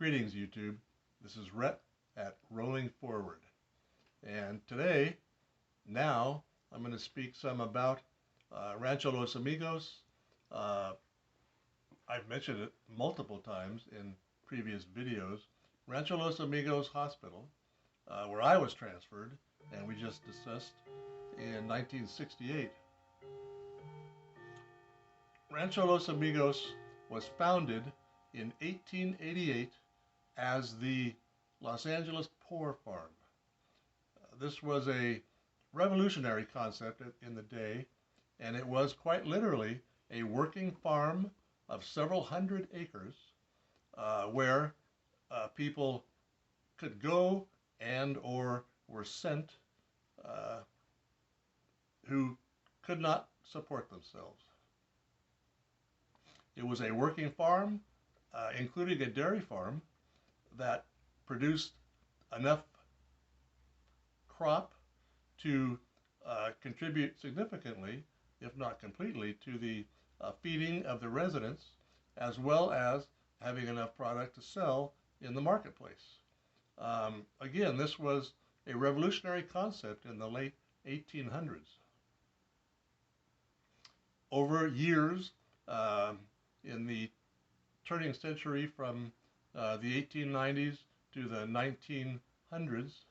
Greetings, YouTube. This is Rhett at Rolling Forward. And today, I'm going to speak some about Rancho Los Amigos. Uh, I've mentioned it multiple times in previous videos. Rancho Los Amigos Hospital, where I was transferred, and we just discussed in 1968. Rancho Los Amigos was founded in 1888 as the Los Angeles Poor Farm. This was a revolutionary concept in the day, and it was quite literally a working farm of several hundred acres where people could go and or were sent who could not support themselves. It was a working farm, including a dairy farm, that produced enough crop to contribute significantly, if not completely, to the feeding of the residents, as well as having enough product to sell in the marketplace. Again, this was a revolutionary concept in the late 1800s. Over years, in the turning century from the 1890s to the 1900s,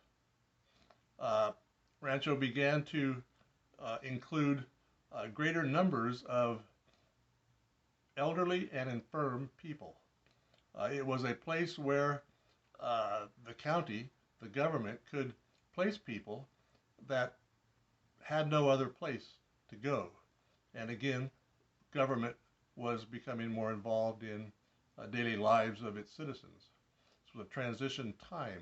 Rancho began to include greater numbers of elderly and infirm people. It was a place where the county, the government, could place people that had no other place to go. And again, government was becoming more involved in daily lives of its citizens. This was a transition time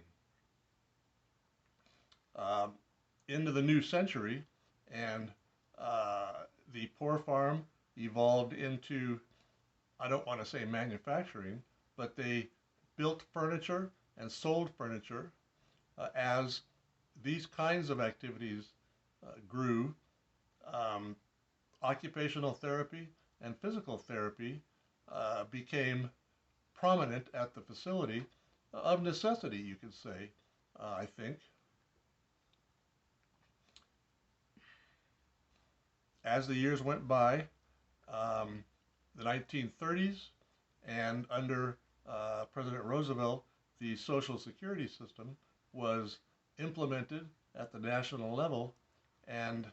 into the new century, and the poor farm evolved into, I don't want to say manufacturing, but they built furniture and sold furniture. As these kinds of activities grew, occupational therapy and physical therapy became prominent at the facility, of necessity, you could say, I think. As the years went by, the 1930s, and under President Roosevelt, the Social Security system was implemented at the national level, and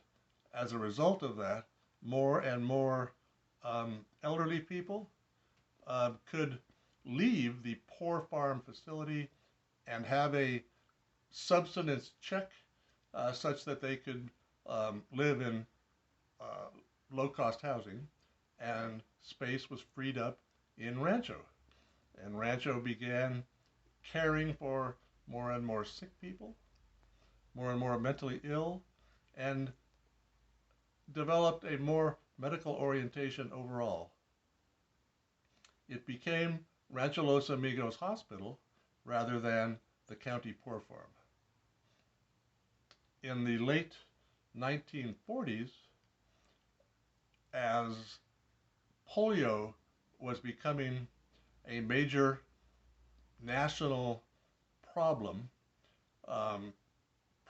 as a result of that, more and more elderly people could leave the poor farm facility and have a subsistence check such that they could live in low-cost housing, and space was freed up in Rancho. And Rancho began caring for more and more sick people, more and more mentally ill, and developed a more medical orientation overall. It became Rancho Los Amigos Hospital rather than the county poor farm. In the late 1940s, as polio was becoming a major national problem,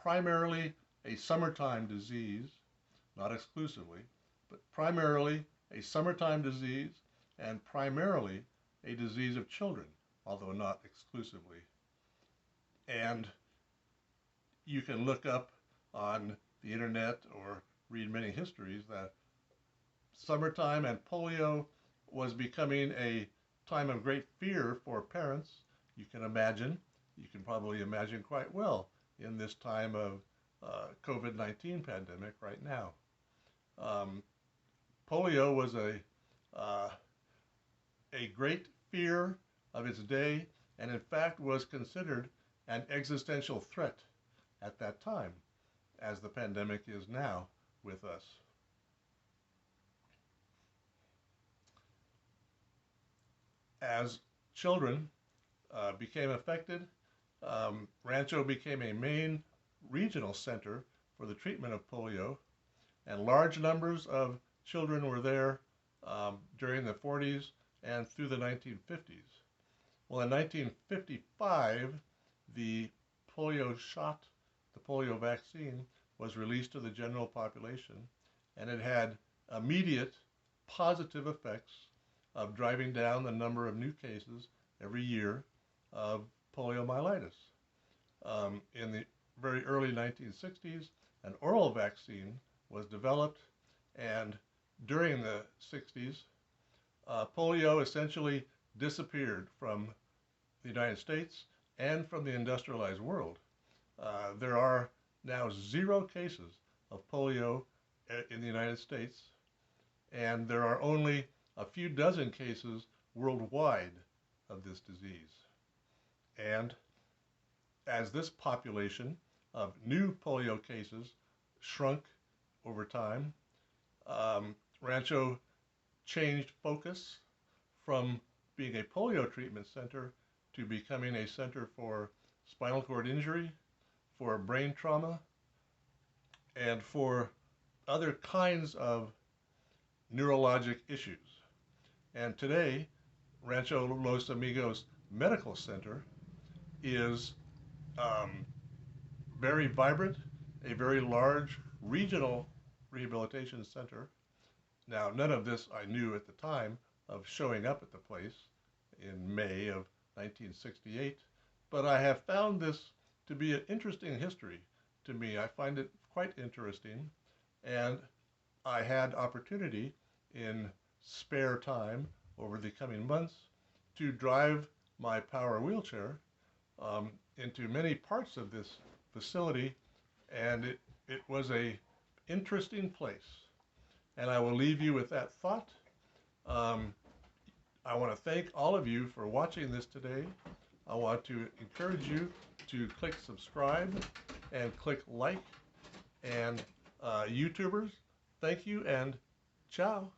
primarily a summertime disease, not exclusively, but primarily a summertime disease, and primarily a disease of children, although not exclusively. And you can look up on the internet or read many histories that summertime and polio was becoming a time of great fear for parents. You can probably imagine quite well in this time of COVID-19 pandemic right now. Polio was a great fear of its day, and in fact was considered an existential threat at that time, as the pandemic is now with us. As children became affected, Rancho became a main regional center for the treatment of polio, and large numbers of children were there during the 40s and through the 1950s. Well, in 1955, the polio shot, the polio vaccine, was released to the general population, and it had immediate positive effects of driving down the number of new cases every year of poliomyelitis. In the very early 1960s, an oral vaccine was developed, and during the 60s, polio essentially disappeared from the United States and from the industrialized world. There are now 0 cases of polio in the United States, and there are only a few dozen cases worldwide of this disease. And as this population of new polio cases shrunk over time, Rancho changed focus from being a polio treatment center to becoming a center for spinal cord injury, for brain trauma, and for other kinds of neurologic issues. And today, Rancho Los Amigos Medical Center is very vibrant, a very large regional rehabilitation center. Now, none of this I knew at the time of showing up at the place in May of 1968, but I have found this to be an interesting history to me. I find it quite interesting, and I had opportunity in spare time over the coming months to drive my power wheelchair into many parts of this facility, and it was a interesting place. And I will leave you with that thought. I want to thank all of you for watching this today. I want to encourage you to click subscribe and click like. And YouTubers, thank you and ciao.